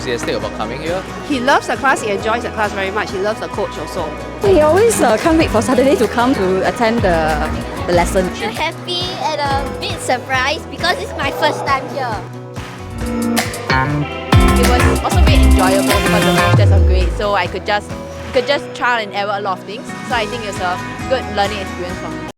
enthusiastic about coming here? He loves the class, he enjoys the class very much, he loves the coach also. He always can't wait for Saturday to come to attend the lesson. I'm happy and a bit surprised because it's my first time here. It was also very enjoyable because the teachers are great, so I could just trial and error a lot of things. So I think it's a good learning experience for me.